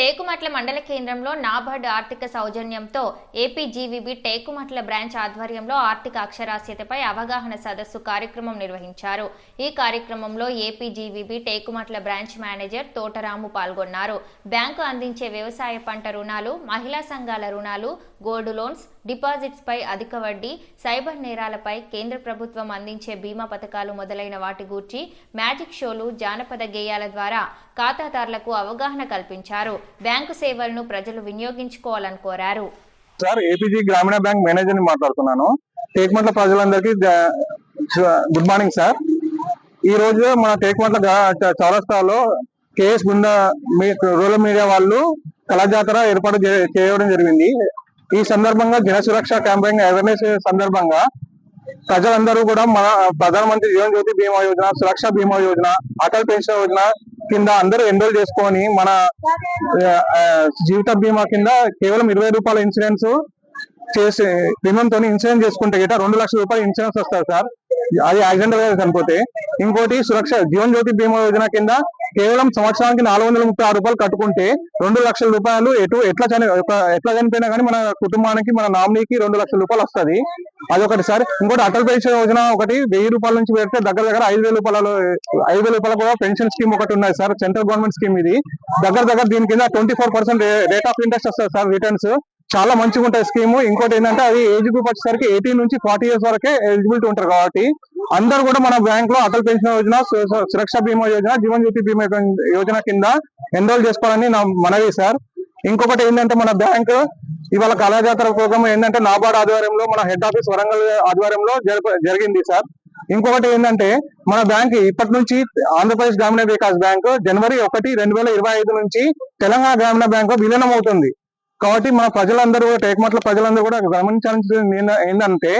టేకుమట్ల మండల కేంద్రంలో నాబార్డ్ ఆర్థిక సౌజన్యంతో ఏపీజీవీబీ టేకుమట్ల బ్రాంచ్ ఆధ్వర్యంలో ఆర్థిక అక్షరాస్యతపై అవగాహన సదస్సు కార్యక్రమం నిర్వహించారు. ఈ కార్యక్రమంలో APGVB Tekumatla branch manager Thotaramu పాల్గొన్నారు. బ్యాంకు అందించే వ్యవసాయ పంట రుణాలు, మహిళా సంఘాల రుణాలు, గోల్డ్ లోన్స్, డిపాజిట్స్ పై అధిక వడ్డీ, సైబర్ నేరాలపై కేంద్ర ప్రభుత్వం అందించే బీమా పథకాలు మొదలైన వాటి గూర్చి మ్యాజిక్ షోలు, జానపద గేయాల ద్వారా ఖాతాదారులకు అవగాహన కల్పించారు. బ్యాంకు సేవలను ప్రజలు వినియోగించుకోవాలని కోరారు. సార్, ఏపీజీ గ్రామీణ బ్యాంక్ మేనేజర్ ని మాట్లాడుతున్నాను. టేకుమట్ల ప్రజలందరికీ గుడ్ మార్నింగ్ సార్. ఈ రోజు మన టేకుమట్ల చౌరస్తాలో కేఎస్ గుండా రూరల్ మీడియా వాళ్ళు కళాజాతర ఏర్పాటు చేయడం జరిగింది. ఈ సందర్భంగా జన సురక్ష క్యాంపెయిన్ అవేర్నెస్ సందర్భంగా ప్రజలందరూ కూడా మన ప్రధానమంత్రి జీవన్ జ్యోతి బీమా యోజన, సురక్ష బీమా యోజన, అటల్ పెన్షన్ యోజన కింద అందరూ ఎన్రోల్ చేసుకొని మన జీవిత బీమా కింద కేవలం 20 రూపాయల ఇన్సూరెన్స్ చేసి ప్రీమియం తోని ఇన్సూరెన్స్ చేసుకుంటే గిట 2 లక్షల రూపాయలు ఇన్సూరెన్స్ వస్తుంది సార్. అది యాక్సిడెంట్ గా చనిపోతే. ఇంకోటి సురక్ష జీవన్ జ్యోతి బీమా యోజన కింద కేవలం సంవత్సరానికి 436 రూపాయలు కట్టుకుంటే 2 లక్షల రూపాయలు ఎట్లా చనిపోయినా కానీ మన కుటుంబానికి, మన నామినీకి 2 లక్షల రూపాయలు వస్తుంది. అదొకటి సార్. ఇంకోటి అటల్ పెన్షన్ యోజన ఒకటి 1000 రూపాయల నుంచి పెడితే దగ్గర 5,000 రూపాయలు కూడా పెన్షన్ స్కీమ్ ఒకటి ఉన్నది సార్. సెంట్రల్ గవర్నమెంట్ స్కీమ్ ఇది. దగ్గర దీని కింద 24% రేట్ ఆఫ్ ఇంట్రెస్ట్ వస్తుంది సార్. రిటర్న్స్ చాలా మంచిగా ఉంటాయి స్కీమ్. ఇంకోటి ఏంటంటే అది ఏజ్ గ్రూప్ వచ్చేసరికి 18 నుంచి 40 ఇయర్స్ వరకే ఎలిజిబిలిటీ ఉంటారు. కాబట్టి అందరూ కూడా మన బ్యాంక్ లో అటల్ పెన్షన్ యోజన, సురక్ష బీమా యోజన, జీవన్ జ్యోతి బీమా యోజన కింద ఎన్రోల్ చేసుకోవాలని నా మనవి సార్. ఇంకొకటి ఏంటంటే మన బ్యాంక్ ఇవాళ కళాజాతర ప్రోగ్రామ్ ఏంటంటే నాబార్డ్ ఆధ్వర్యంలో, మన హెడ్ ఆఫీస్ వరంగల్ ఆధ్వర్యంలో జరిగింది సార్. ఇంకొకటి ఏంటంటే మన బ్యాంక్ ఇప్పటి నుంచి ఆంధ్రప్రదేశ్ గ్రామీణ వికాస్ బ్యాంక్ జనవరి 1, 2025 నుంచి తెలంగాణ గ్రామీణ బ్యాంక్ విలీనం అవుతుంది. కాబట్టి మన ప్రజలందరూ, టేకుమట్ల ప్రజలందరూ కూడా గమనించాల్సింది ఏంటంటే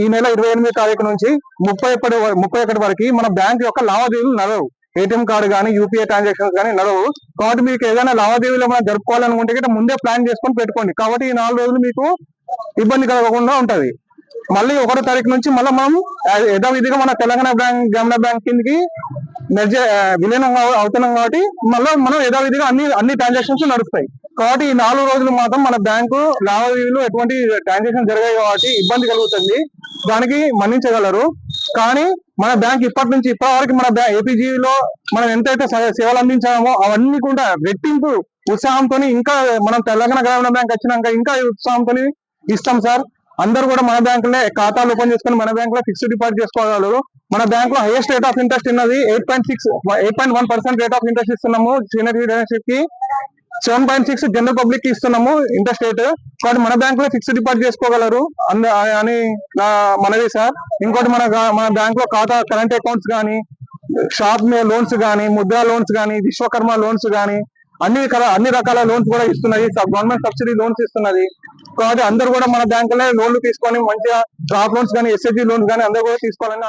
ఈ నెల 28 తారీఖు నుంచి 31 వరకు మన బ్యాంక్ యొక్క లావాదేవీలు నడవు. ఏటీఎం కార్డు కానీ, యూపీఐ ట్రాన్సాక్షన్స్ కానీ నడవు. కాబట్టి మీకు ఏదైనా లావాదేవీలు ఏమైనా జరుపుకోవాలనుకుంటే ముందే ప్లాన్ చేసుకొని పెట్టుకోండి. కాబట్టి ఈ 4 రోజులు మీకు ఇబ్బంది కలగకుండా ఉంటది. మళ్ళీ 1వ తారీఖు నుంచి మళ్ళీ మనం యథావిధిగా మన తెలంగాణ గ్రామీణ బ్యాంక్ కిందకి విలీనం అవుతున్నాం. కాబట్టి మళ్ళీ మనం యథావిధిగా అన్ని ట్రాన్సాక్షన్స్ నడుస్తాయి. కాబట్టి ఈ 4 రోజులు మాత్రం మన బ్యాంకు లావాదేవీలు ఎటువంటి ట్రాన్సాక్షన్ జరిగాయి కాబట్టి ఇబ్బంది కలుగుతుంది. దానికి మన్నించగలరు. కానీ మన బ్యాంక్ ఇప్పటి నుంచి ఇప్పటి వరకు మన ఏపీజీలో మనం ఎంతైతే సేవలు అందించామో అవన్నీ కూడా రెట్టింపు ఉత్సాహంతో ఇంకా మనం తెలంగాణ గ్రామీణ బ్యాంక్ వచ్చినాక ఇంకా ఉత్సాహంతో ఇస్తాం సార్. అందరూ కూడా మన బ్యాంకులే ఖాతాలు ఓపెన్ చేసుకుని మన బ్యాంక్ లో ఫిక్స్డ్ డిపాజిట్ చేసుకోగలరు. మన బ్యాంక్ లో హైయెస్ట్ రేట్ ఆఫ్ ఇంట్రెస్ట్ ఉన్నది 8.1% రేట్ ఆఫ్ ఇంట్రెస్ట్ ఇస్తున్నాము. సీనియర్ సిటిజన్షిప్ కి 7.6 జనరల్ పబ్లిక్ కి ఇస్తున్నాము ఇంట్రెస్ట్ రేట్. కాబట్టి మన బ్యాంక్ లో ఫిక్స్డ్ డిపాజిట్ చేసుకోగలరు అని నా మనవి సార్. ఇంకోటి మన బ్యాంక్ లో ఖాతా కరెంట్ అకౌంట్స్ కానీ, షాప్ లోన్స్ కానీ, ముద్రా లోన్స్ కానీ, విశ్వకర్మ లోన్స్ కానీ అన్ని రకాల లోన్స్ కూడా ఇస్తున్నది. గవర్నమెంట్ సబ్సిడీ లోన్స్ ఇస్తున్నది. కాబట్టి అందరూ కూడా మన బ్యాంకులో లోన్లు తీసుకొని మంచిగా క్రాప్ లోన్స్ కానీ, ఎస్హెచ్జీ లోన్స్ కానీ అందరూ కూడా తీసుకోవాలని